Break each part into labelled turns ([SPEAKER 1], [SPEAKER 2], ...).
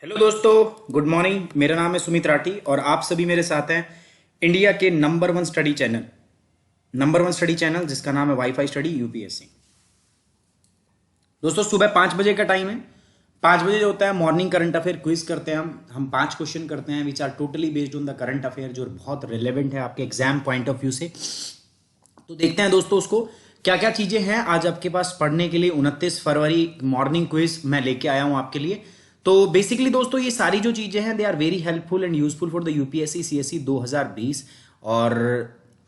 [SPEAKER 1] Hello दोस्तों, good morning. मेरा नाम है सुमित राठी और आप सभी मेरे साथ हैं इंडिया के नंबर वन स्टडी चैनल जिसका नाम है वाईफाई स्टडी यूपीएससी। दोस्तों, सुबह 5 बजे का टाइम है। 5 बजे जो होता है मॉर्निंग करंट अफेयर क्विज करते हैं। हम 5 क्वेश्चन करते हैं which are totally based on the current affair, जो बहुत रिलेवेंट है आपके एग्जाम पॉइंट ऑफ व्यू से। तो देखते हैं दोस्तों उसको क्या क्या चीजें हैं आज आपके पास पढ़ने के लिए। 29 फरवरी मॉर्निंग क्विज मैं लेके आया हूं आपके लिए। तो बेसिकली दोस्तों ये सारी जो चीजें हैं they are very helpful and useful for the UPSC CSC 2020। और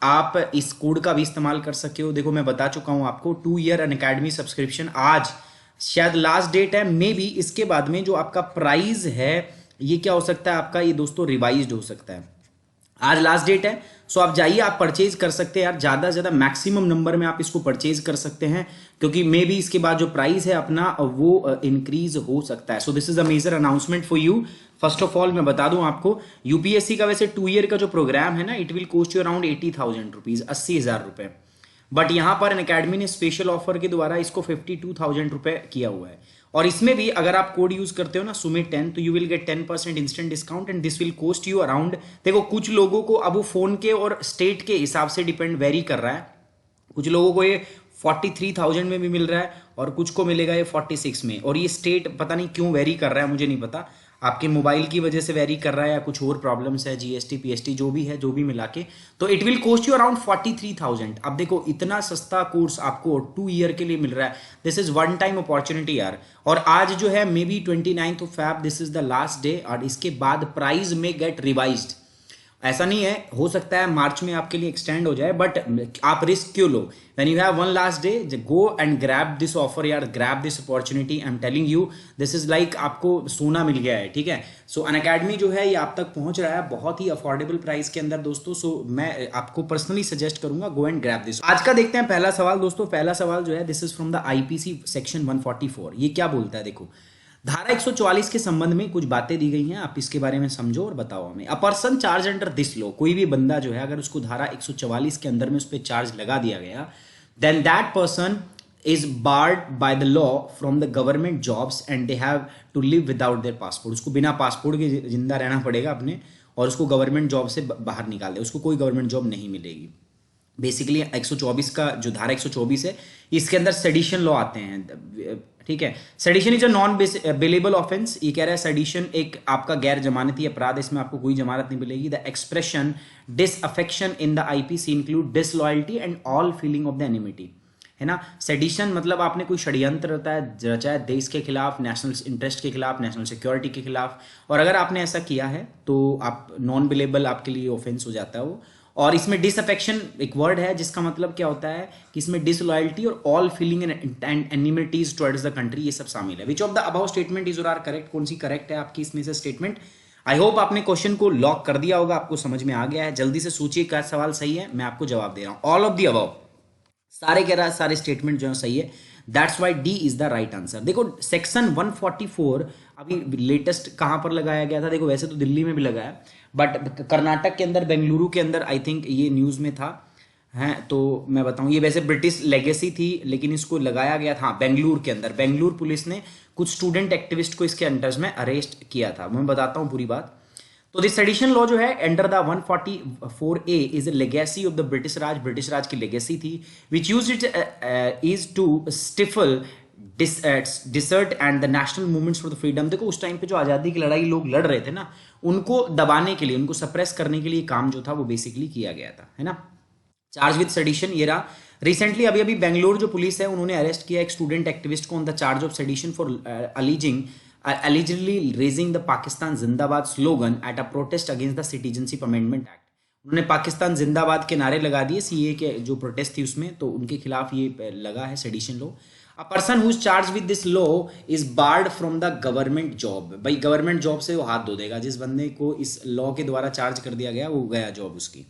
[SPEAKER 1] आप इस कोड का भी इस्तेमाल कर सकते हो। देखो मैं बता चुका हूं आपको 2 ईयर अनअकैडमी सब्सक्रिप्शन आज शायद लास्ट डेट है। मे बी इसके बाद में जो आपका प्राइस है ये क्या हो सकता है आपका, ये दोस्तों रिवाइज्ड हो सकता है। आज लास्ट डेट है, सो आप जाइए, आप परचेज कर सकते हैं यार। ज्यादा से ज्यादा मैक्सिमम नंबर में आप इसको परचेज कर सकते हैं, क्योंकि मे बी इसके बाद जो प्राइस है अपना वो इंक्रीज हो सकता है। So this is a major announcement for you. First of all मैं बता दूं आपको, यूपीएससी का वैसे 2 ईयर का जो प्रोग्राम है ना, it will cost you around 80,000 rupees, 80,000 रुपए। बट यहां पर अनअकैडमी ने स्पेशल ऑफर के द्वारा इसको 52,000 रुपए किया हुआ है। और इसमें भी अगर आप कोड यूज करते हो ना सुमित 10, तो you will get 10% instant discount and this will cost you around. देखो कुछ लोगों को अब वो फोन के और स्टेट के हिसाब से डिपेंड वेरी कर रहा है। कुछ लोगों को ये 43,000 में भी मिल रहा है और कुछ को मिलेगा ये 46 में। और ये स्टेट पता नहीं क्यों वेरी कर रहा है, मुझे नहीं पता। आपके मोबाइल की वजह से वेरी कर रहा है या कुछ और प्रॉब्लम्स है, जीएसटी पीएसटी जो भी है, जो भी मिला के, तो it will cost you around 43,000। अब देखो इतना सस्ता कोर्स आपको 2 ईयर के लिए मिल रहा है। This is one time opportunity यार। और आज जो है may be 29 this is the last day, और इसके बाद प्राइस में गेट रिवाइज्ड। ऐसा नहीं है, हो सकता है मार्च में आपके लिए एक्सटेंड हो जाए, बट आप रिस्क क्यों लो? When you have one last day, go and grab this offer यार, grab this opportunity. I am telling you this is like आपको सोना मिल गया है, ठीक है। सो अनअकैडमी जो है ये आप तक पहुंच रहा है बहुत ही अफोर्डेबल प्राइस के अंदर दोस्तों। सो मैं आपको पर्सनली सजेस्ट करूंगा, गो एंड ग्रैब दिस। आज का देखते हैं पहला सवाल दोस्तों। पहला सवाल जो है this is from the IPC section 144। ये क्या बोलता है देखो, धारा 144 के संबंध में कुछ बातें दी गई हैं, आप इसके बारे में समझो और बताओ हमें। A person charge under this law, कोई भी बंदा जो है अगर उसको धारा 144 के अंदर में उस पर चार्ज लगा दिया गया, then that person is barred by the law from the government jobs and they have to live without their passport. उसको बिना पासपोर्ट के जिंदा रहना पड़ेगा अपने, और उसको गवर्नमेंट जॉब से बाहर निकाल दे, उसको कोई गवर्नमेंट जॉब नहीं मिलेगी। बेसिकली 124 का जो धारा 124 है इसके अंदर सेडिशन लॉ आते हैं, ठीक है। Sedition is a non bailable offence. ये कह रहा है सेडिशन एक आपका गैर जमानती अपराध, इसमें आपको कोई जमानत नहीं मिलेगी। The expression disaffection in the IPC include disloyalty and all feeling of the enmity, है ना। सेडिशन मतलब आपने कोई षड्यंत्र रचा है देश के खिलाफ, नेशनल इंटरेस्ट के खिलाफ, नेशनल सिक्योरिटी के खिलाफ, और अगर आपने ऐसा किया है तो आप नॉन बिलेबल आपके लिए ऑफेंस हो जाता है वो। और इसमें डिसअफेक्शन एक वर्ड है जिसका मतलब क्या होता है कि इसमें डिसलॉयल्टी और all feeling and enmities towards the country ये सब शामिल है। Which of the above statement is और आर करेक्ट, कौन सी करेक्ट है आपकी इसमें से स्टेटमेंट। आई होप आपने क्वेश्चन को लॉक कर दिया होगा, आपको समझ में आ गया है। जल्दी से सोचिए क्या सवाल सही है, मैं आपको जवाब दे रहा हूं। ऑल ऑफ द अबव, सारे कह रहा है सारे स्टेटमेंट जो है सही है। That's Y D is the right answer. देखो सेक्शन 144 अभी लेटेस्ट कहां पर लगाया गया था, देखो वैसे तो दिल्ली में भी लगा है, बट कर्नाटक के अंदर बेंगलुरु के अंदर आई थिंक ये न्यूज में था, है। तो मैं बताऊं ये वैसे ब्रिटिश लेगेसी थी, लेकिन इसको लगाया गया था बेंगलुरु के अंदर। बेंगलुरु पुलिस ने कुछ स्टूडेंट एक्टिविस्ट को इसके अंडर में अरेस्ट किया था। मैं बताता हूं पूरी बात। तो दिस सेडिशन लॉ जो है under the 144A is a legacy of the British Raj की लेगेसी थी, which used it is to stifle dissent and the national movements for the freedom. देखो उस टाइम पे जो आजादी की लड़ाई लोग लड़ रहे थे ना, उनको दबाने के लिए, उनको सप्रेस करने के लिए काम जो था वो बेसिकली किया गया था, है ना। चार्ज विद सेडिशन ये रहा। रिसेंटली अभी बेंगलोर जो पुलिस है उन्होंने अरेस्ट किया एक स्टूडेंट एक्टिविस्ट को on the charge of sedition for allegedly raising the Pakistan Zindabad slogan at a protest against the Citizenship Amendment Act। उन्होंने पाकिस्तान जिंदाबाद के नारे लगा दिए सीए के जो प्रोटेस्ट थी उसमें, तो उनके खिलाफ ये लगा है sedition law. A person who is charge with this law is barred from the government job. भाई गवर्नमेंट जॉब से वो हाथ धो देगा, जिस बंदे को इस लॉ के द्वारा चार्ज कर दिया गया वो गया जॉब उसकी,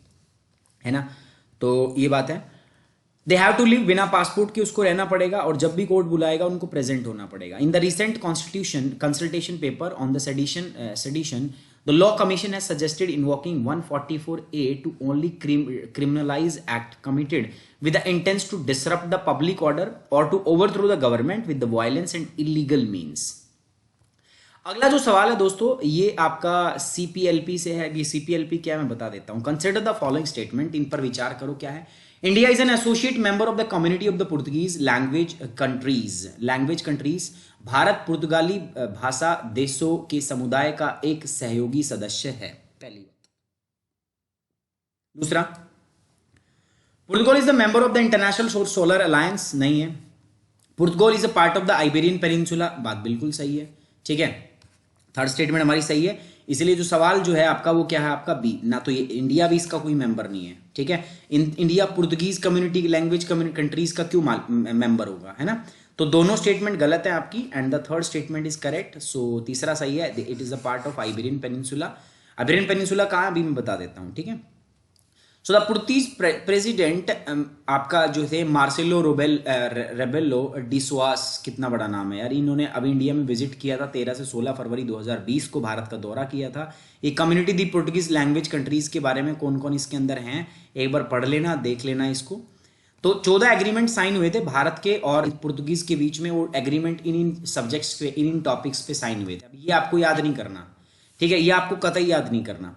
[SPEAKER 1] है ना। तो ये बात है। दे हैव टू लिव बिना पासपोर्ट के उसको रहना पड़ेगा, और जब भी कोर्ट बुलाएगा उनको प्रेजेंट होना पड़ेगा। In the recent constitution consultation paper on the sedition the law commission has suggested invoking 144A to only criminalize act committed with the intent to disrupt the public order or to overthrow the government with the violence and illegal means। अगला जो सवाल है दोस्तों ये आपका CPLP से है। ये सीपीएलपी क्या है मैं बता देता हूं। कंसिडर द फॉलोइंग स्टेटमेंट, इन पर विचार करो। क्या है? India is an associate member of the community of the Portuguese language countries. Bharat पुर्तगाली भाषा देशों के समुदाय का एक सहयोगी सदस्य है, पहली बात। दूसरा, Portugal is the member of the International Solar Alliance, नहीं है। Portugal is a part of the Iberian peninsula, बात बिल्कुल सही है। ठीक है, थर्ड स्टेटमेंट हमारी सही है। इसलिए जो सवाल जो है आपका वो क्या है? आपका बी। ना तो ये इंडिया भी इसका कोई मेंबर नहीं है। ठीक है, India Portuguese community language countries का क्यों मेंबर होगा, है ना? तो दोनों स्टेटमेंट गलत है आपकी, and the third statement is correct. So तीसरा सही है, it is a part of Iberian peninsula. Iberian peninsula कहाँ अभी मैं बता देता हूँ। ठीक है, सो द पुर्तगीज प्रेसिडेंट आपका जो थे मार्सेलो रेबेलो डिसोआस, कितना बड़ा नाम है यार। इन्होंने अभी इंडिया में विजिट किया था 13 से 16 फरवरी 2020 को भारत का दौरा किया था। ये कम्युनिटी दी पुर्तगीज लैंग्वेज कंट्रीज के बारे में कौन कौन इसके अंदर हैं एक बार पढ़ लेना, देख लेना इसको। तो 14 एग्रीमेंट साइन हुए थे भारत के और पुर्तगीज के बीच में। वो एग्रीमेंट इन सब्जेक्ट्स पे, इन टॉपिक्स पे साइन हुए थे। अब ये आपको याद नहीं करना, ठीक है, ये आपको कतई याद नहीं करना।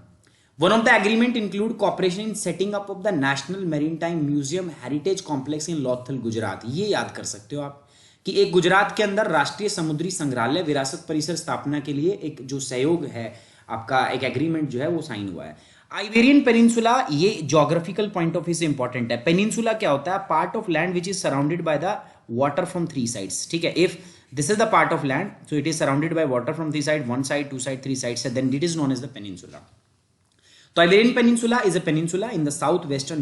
[SPEAKER 1] One of the agreement include cooperation in setting up of the National Maritime Museum Heritage Complex in Lothal, Gujarat. ये याद कर सकते हो आप कि एक गुजरात के अंदर राष्ट्रीय समुद्री संग्रहालय विरासत परिसर स्थापना के लिए एक जो सहयोग है आपका, एक एग्रीमेंट जो है वो साइन हुआ है। आइबेरियन पेनिनसुला, ये ज्योग्राफिकल पॉइंट ऑफ व्यू से इंपॉर्टेंट है। पेनिनसुला क्या होता है? Part of land which is surrounded by the water from three sides. ठीक है, if this is the part of land so it is surrounded by water from three side, one side, two side, three side, then it is known as the peninsula. तो Iberian Peninsula is a peninsula in the southwestern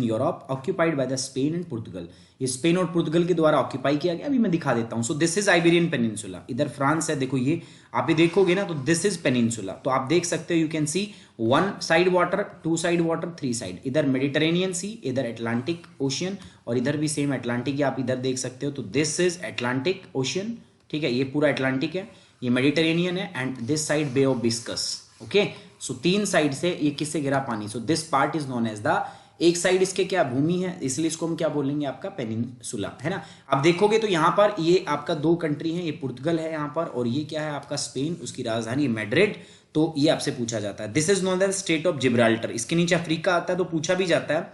[SPEAKER 1] Europe occupied by the Spain and Portugal। ये Spain और पुर्तगाल के द्वारा occupy किया गया। अभी मैं दिखा देता हूं। सो दिस इज आइबेरियन पेनिनसुला। इधर फ्रांस है, देखो ये आप भी देखोगे ना तो दिस इज पेनिनसुला। तो आप देख सकते हो, you can see one side water, two side water, three side. इधर मेडिटेरेनियन सी, इधर अटलांटिक ओशियन, और इधर भी सेम अटलांटिक आप इधर देख सकते हो। तो दिस इज अटलांटिक ओशियन। ठीक है, ये पूरा अटलांटिक है, ये मेडिटेरेनियन है, and this side Bay of Biscay. Okay, so तीन साइड से ये किससे गिरा? पानी। So this part is known as the, एक साइड इसके क्या भूमि है, इसलिए इसको हम क्या बोलेंगे? आपका पेनिनसुला, है ना। आप देखोगे तो यहाँ पर ये आपका दो कंट्री है, ये पुर्तगाल है यहाँ पर, और ये क्या है आपका स्पेन, उसकी राजधानी मैड्रिड। तो ये आपसे पूछा जाता है। This is known as state of Gibraltar. इसके नीचे अफ्रीका आता है, तो पूछा भी जाता है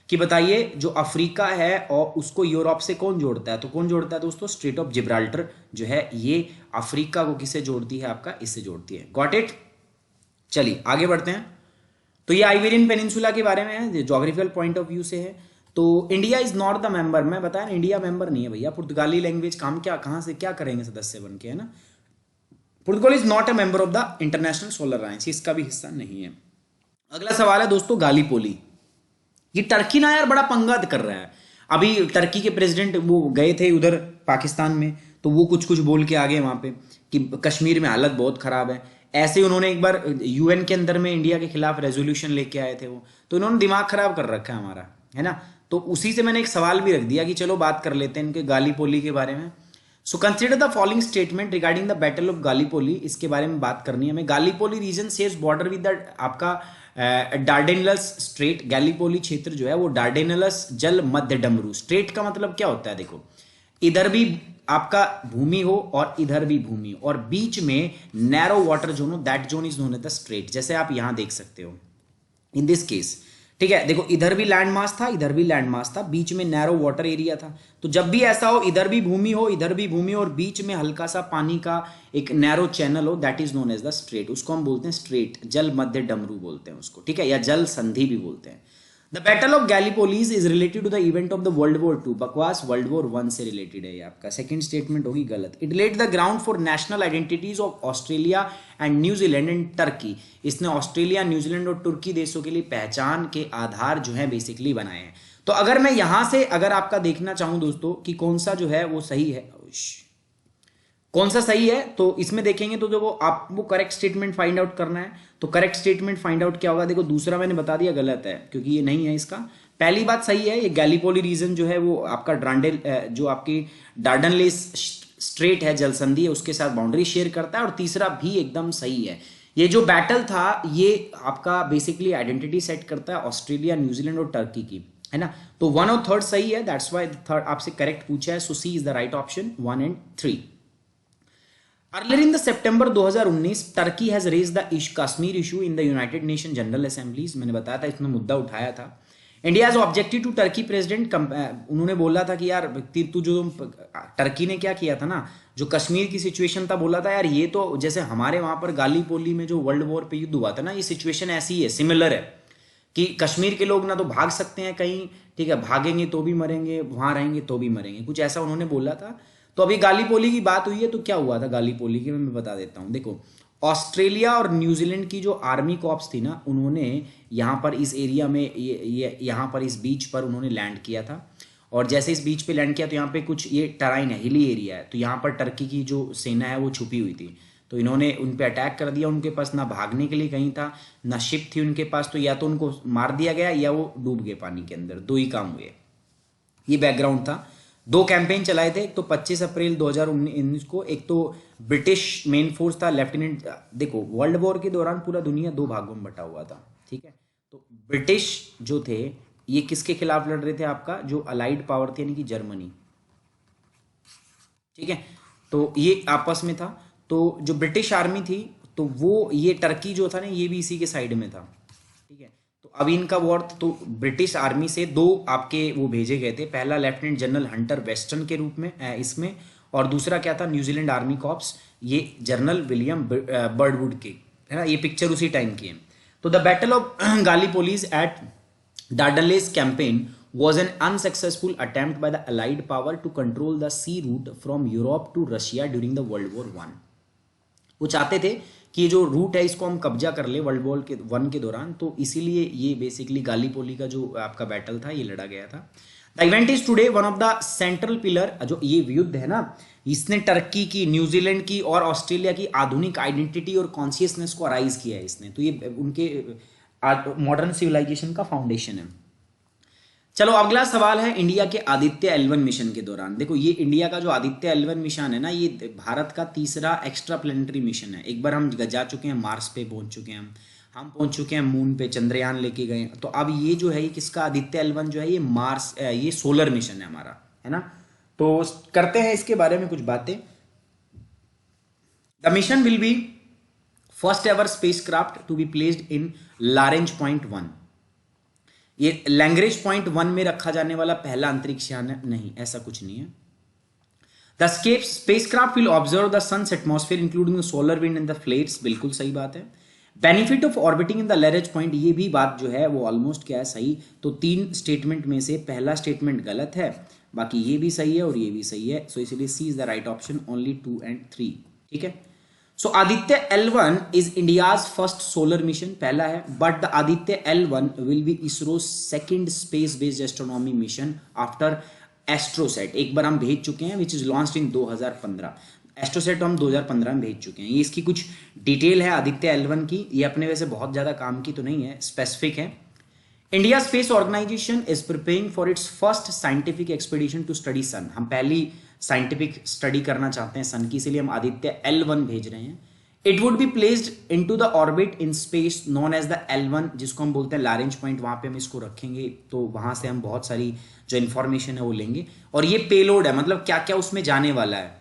[SPEAKER 1] कि बताइए जो अफ्रीका है और उसको यूरोप से कौन जोड़ता है? तो कौन जोड़ता है दोस्तों? स्ट्रेट ऑफ जिब्राल्टर जो है ये अफ्रीका को किससे जोड़ती है? आपका इससे जोड़ती है। Got it? चलिए आगे बढ़ते हैं। तो ये आइबेरियन पेनिनसुला के बारे में है, ज्योग्राफिकल पॉइंट ऑफ व्यू से है। तो India is not the member. मैं बताया ना, इंडिया मेंबर नहीं है भैया। पुर्तगाली लैंग्वेज काम क्या, कहां से क्या करेंगे सदस्य बन के, है ना। Portugal is not a member of the International Solar Alliance, इसका भी हिस्सा नहीं है। अगला सवाल है दोस्तों गालीपोली। ये टर्की ना यार बड़ा पंगा कर रहा है। अभी टर्की के प्रेसिडेंट वो गए थे उधर पाकिस्तान में, तो वो कुछ कुछ बोल के आ गए वहां पे कि कश्मीर में हालत बहुत खराब है। ऐसे ही उन्होंने एक बार यूएन के अंदर में इंडिया के खिलाफ रेजोल्यूशन लेके आए थे वो। तो इन्होंने दिमाग खराब कर रखा है हमारा, है ना। तो उसी से मैंने एक सवाल भी रख दिया कि चलो बात कर लेते हैं इनके गालीपोली के बारे में। So consider the following statement regarding the battle of Gallipoli. इसके बारे में बात करनी है हमें। Gallipoli region shares border with the आपका डार्डेनलस स्ट्रेट। गैलीपोली क्षेत्र जो है वो डार्डेनलस जल मध्य डमरू। स्ट्रेट का मतलब क्या होता है? देखो, इधर भी आपका भूमि हो और इधर भी भूमि और बीच में नैरो वाटर जोन हो, that zone is known as the strait. जैसे आप यहां देख सकते हो इन दिस केस। ठीक है, देखो इधर भी लैंड मास था, इधर भी लैंड मास था, बीच में नैरो वाटर एरिया था। तो जब भी ऐसा हो, इधर भी भूमि हो, इधर भी भूमि और बीच में हल्का सा पानी का एक नैरो चैनल हो, that is known as the strait. उसको हम बोलते हैं स्ट्रेट, जल मध्य डमरू बोलते हैं उसको। ठीक है, या जल संधि भी बोलते हैं। The battle of Gallipolis is related to the event of the world war two. बकवास, वर्ल्ड वॉर 1 से रिलेटेड है ये आपका। सेकंड स्टेटमेंट होगी गलत। It led the ground for national identities of Australia and New Zealand and Turkey. इसने Australia, New Zealand और तुर्की देशों के लिए पहचान के आधार जो है बेसिकली बनाए हैं। तो अगर मैं यहां से अगर आपका देखना चाहूं दोस्तों कि कौन सा जो है वो सही है, कौन सा सही है, तो इसमें देखेंगे तो जो वो करेक्ट स्टेटमेंट फाइंड आउट करना है। तो करेक्ट स्टेटमेंट फाइंड आउट क्या होगा? देखो दूसरा मैंने बता दिया गलत है क्योंकि ये नहीं है इसका। पहली बात सही है, ये गैलीपोली रीजन जो है वो आपका जो आपकी डार्डनलेस स्ट्रेट है, जल संधि है, उसके साथ बाउंड्री शेयर करता है। और तीसरा भी एकदम सही है। ये जो बैटल था ये आपका बेसिकली आइडेंटिटी सेट करता है ऑस्ट्रेलिया, न्यूजीलैंड और टर्की की, है ना। तो 1 और 3 सही है, दैट्स वाई थर्ड आपसे करेक्ट पूछा है। So C is the right option, 1 and 3। Earlier in the September 2019, Turkey has raised the Kashmir issue in the United Nations General Assemblies. मैंने बताया था इसमें मुद्दा उठाया था. India has objected to Turkey president. उन्होंने बोला था कि यार तू जो टर्की ने क्या किया था ना, जो कश्मीर की सिचुएशन था, बोला था यार ये तो जैसे हमारे वहां पर गालीपोली में जो वर्ल्ड वॉर पे युद्ध हुआ था ना, ये सिचुएशन ऐसी है, सिमिलर है कि कश्मीर के लोग ना तो भाग सकते हैं कहीं, ठीक है, भागेंगे तो भी मरेंगे, वहां रहेंगे तो भी मरेंगे, कुछ ऐसा उन्होंने बोला था. तो अभी गालीपोली की बात हुई है, तो क्या हुआ था गालीपोली की मैं बता देता हूँ. देखो, ऑस्ट्रेलिया और न्यूजीलैंड की जो आर्मी कॉप्स थी ना, उन्होंने यहाँ पर इस एरिया में यहाँ पर इस बीच पर उन्होंने लैंड किया था. और जैसे इस बीच पे लैंड किया तो यहाँ पे कुछ ये टराइन है, हिली एरिया है, तो यहाँ पर टर्की की जो सेना है वो छुपी हुई थी. तो इन्होंने उन पे अटैक कर दिया. उनके पास ना भागने के लिए कहीं था, ना शिप थी उनके पास, तो या तो उनको मार दिया गया या वो डूब गए पानी के अंदर. दो ही काम हुए. ये बैकग्राउंड था. दो कैंपेन चलाए थे. एक तो 25 अप्रैल 2019 को, एक तो ब्रिटिश मेन फोर्स था, लेफ्टिनेंट. देखो, वर्ल्ड वॉर के दौरान पूरा दुनिया दो भागों में बटा हुआ था, ठीक है. तो ब्रिटिश जो थे ये किसके खिलाफ लड़ रहे थे, आपका जो अलाइड पावर थी यानी कि जर्मनी, ठीक है. तो ये आपस में था. तो जो ब्रिटिश आर्मी थी, तो वो ये टर्की जो था ना, ये भी इसी के साइड में था, ठीक है. तो अब इनका वॉर, तो ब्रिटिश आर्मी से दो आपके वो भेजे गए थे. पहला लेफ्टिनेंट जनरल हंटर वेस्टन के रूप में इसमें, और दूसरा क्या था, न्यूजीलैंड आर्मी कॉप्स, ये जनरल विलियम बर्डवुड के, है ना. ये पिक्चर उसी टाइम की है. तो the battle of Gallipolis at Dardanelles campaign was an unsuccessful attempt by the allied power to control the sea route from Europe to Russia during the World War I. वो चाहते थे कि ये जो रूट है इसको हम कब्जा कर ले वर्ल्ड वॉर के वन के दौरान, तो इसीलिए ये बेसिकली गालीपोली का जो आपका बैटल था ये लड़ा गया था. The event is today one of the central pillar. जो ये युद्ध है ना, इसने टर्की की, न्यूजीलैंड की और ऑस्ट्रेलिया की आधुनिक आइडेंटिटी और कॉन्शियसनेस को अराइज किया है इसने. तो ये उनके मॉडर्न सिविलाइजेशन का फाउंडेशन है. चलो, अगला सवाल है इंडिया के आदित्य L1 मिशन के दौरान. देखो, ये इंडिया का जो आदित्य L1 मिशन है ना, ये भारत का तीसरा एक्स्ट्रा प्लेनेटरी मिशन है. एक बार हम जा चुके हैं, मार्स पे पहुंच चुके हैं, हम पहुंच चुके हैं मून पे, चंद्रयान लेके गए. तो अब ये जो है, ये किसका आदित्य L1 जो है, ये मार्स, ये सोलर मिशन है हमारा, है ना. तो करते हैं इसके बारे में कुछ बातें. The mission will be first ever spacecraft to be placed in Lagrange point 1. ये लैग्रेंज पॉइंट 1 में रखा जाने वाला पहला अंतरिक्ष यान नहीं, ऐसा कुछ नहीं है. The spacecraft will observe the sun's atmosphere including the solar wind and the flares. बिल्कुल सही बात है. Benefit of orbiting in the Lagrange point, ये भी बात जो है वो ऑलमोस्ट क्या है, सही. तो तीन स्टेटमेंट में से पहला स्टेटमेंट गलत है, बाकी ये भी सही है और ये भी सही है. सो इसलिए C is the right option, only 2 and 3, ठीक है. So Aditya L1 is India's first solar mission, पहला है. But the Aditya L1 will be ISRO second space based astronomy mission after Astrosat. एक बार हम भेज चुके हैं, which is launched in 2015. Astrosat हम 2015 में भेज चुके हैं. ये इसकी कुछ डिटेल है आदित्य L1 की. ये अपने वैसे बहुत ज्यादा काम की तो नहीं है, स्पेसिफिक है. India space organization is preparing for its first scientific expedition to study sun. हम पहली साइंटिफिक स्टडी करना चाहते हैं सन की, इसलिए हम आदित्य L1 भेज रहे हैं. It would be placed into the orbit in space known as the L1, जिसको हम बोलते हैं लैग्रेंज पॉइंट. वहां पे हम इसको रखेंगे, तो वहां से हम बहुत सारी जो इंफॉर्मेशन है वो लेंगे. और ये पेलोड है, मतलब क्या क्या उसमें जाने वाला है,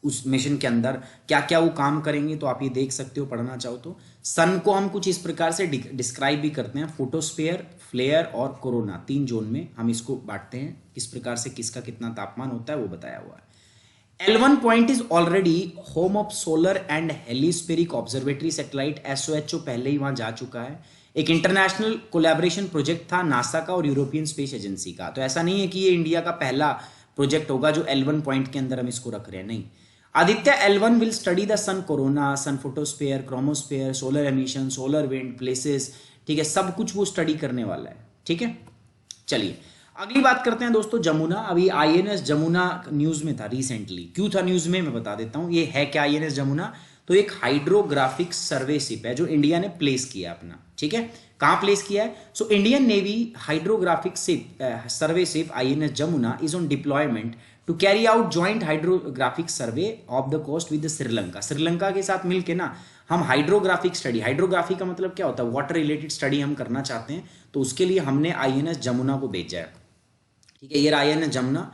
[SPEAKER 1] उस मिशन के अंदर क्या क्या वो काम करेंगे, तो आप ये देख सकते हो पढ़ना चाहो तो. सन को हम कुछ इस प्रकार से डिस्क्राइब भी करते हैं, फोटोस्फीयर, फ्लेयर और कोरोना, 3 जोन में हम इसको बांटते हैं. किस प्रकार से किसका कितना तापमान होता है वो बताया हुआ है. L1 point is already home of solar and heliospheric observatory satellite. SOHO पहले ही वहां जा चुका है. एक इंटरनेशनल कोलैबोरेशन प्रोजेक्ट था नासा का और यूरोपियन स्पेस एजेंसी का. तो ऐसा नहीं है कि ये इंडिया का पहला प्रोजेक्ट होगा जो L1 पॉइंट के अंदर हम इसको रख रहे हैं, नहीं. Aditya L1 will study the sun corona, sun photosphere, chromosphere, solar emission, solar wind, places, ठीक है, सब कुछ वो स्टडी करने वाला है, ठीक है. चलिए अगली बात करते हैं दोस्तों, जमुना. अभी INS जमुना न्यूज में था रिसेंटली. क्यों था न्यूज में, मैं बता देता हूं. ये है क्या INS जमुना, तो एक हाइड्रोग्राफिक सर्वे शिप है जो इंडिया ने प्लेस किया अपना, ठीक है. कहां प्लेस किया है, so Indian navy hydrographic ship survey ship INS Jamuna is on deployment to carry out joint hydrographic survey of the coast with Sri Lanka. Sri Lanka के साथ मिलकर ना हम हाइड्रोग्राफिक स्टडी, हाइड्रोग्राफी का मतलब क्या होता है, वाटर रिलेटेड स्टडी हम करना चाहते हैं. तो उसके लिए हमने INS जमुना को भेजा है, ठीक है. ये INS जमुना,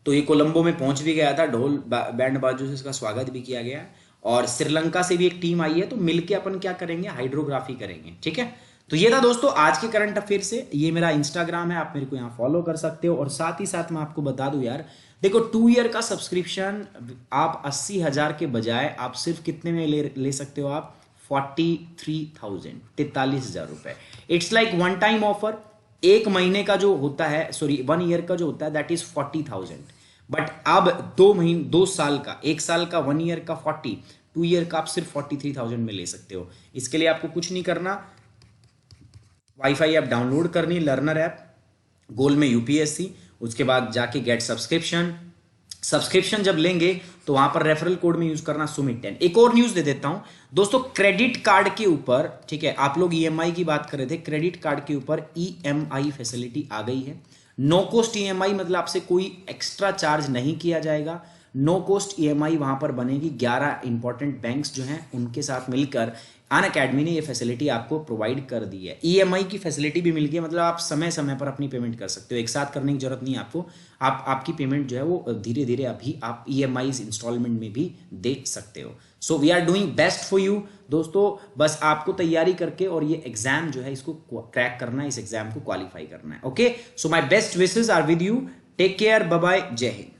[SPEAKER 1] तो ये कोलंबो में पहुंच भी गया था, ढोल बैंड बाजू से इसका स्वागत भी किया गया. और श्रीलंका से भी एक टीम आई है, तो मिलके अपन क्या करेंगे, हाइड्रोग्राफी करेंगे। ठीक है, तो ये था दोस्तों आज के करंट अफेयर से। ये मेरा इंस्टाग्राम है, आप मेरे को यहाँ फॉलो कर सकते हो। और साथ ही साथ मैं आपको बता दूं यार, देखो 2 ईयर का सब्सक्रिप्शन आप 80,000 के बजाय आप सिर्फ कितने में ले सकते हो आप, 43,000 रुपए। It's like one time offer. एक महीने का जो होता है, सॉरी 1 ईयर का जो होता है दैट इज 40,000, बट अब 2 साल का, 1 साल का, 1 ईयर का 40, 2 ईयर का आप सिर्फ 43,000 में ले सकते हो। इसके लिए आपको कुछ नहीं करना, वाईफाई ऐप डाउनलोड करनी, लर्नर ऐप, गोल में यूपीएससी, उसके बाद जाके गेट सब्सक्रिप्शन जब लेंगे तो वहां पर रेफरल कोड में यूज करना सुमित10। एक और न्यूज दे देता हूं दोस्तों, क्रेडिट कार्ड के ऊपर, ठीक है, आप लोग ईएमआई की बात कर रहे थे, क्रेडिट कार्ड के ऊपर ईएमआई फैसिलिटी आ गई है। नो कॉस्ट ईएमआई, मतलब आपसे कोई एक्स्ट्रा चार्ज नहीं किया जाएगा। नो कॉस्ट ईएमआई वहां पर बनेगी। 11 इंपॉर्टेंट बैंक्स जो हैं उनके साथ मिलकर अनअकैडमी ने ये फैसिलिटी आपको प्रोवाइड कर दी है। ईएमआई की फैसिलिटी भी मिल गई है, मतलब आप समय समय पर अपनी पेमेंट कर सकते हो, एक साथ करने की जरूरत नहीं है आपको। आपकी पेमेंट जो है वो धीरे धीरे अभी आप ईएमआई इंस्टॉलमेंट में भी दे सकते हो। So we are doing best for you दोस्तों, बस आपको तैयारी करके और ये एग्जाम जो है इसको क्रैक करना है, इस एग्जाम को क्वालिफाई करना है। Okay, so my best wishes are with you, take care, bye bye, जय हिंद।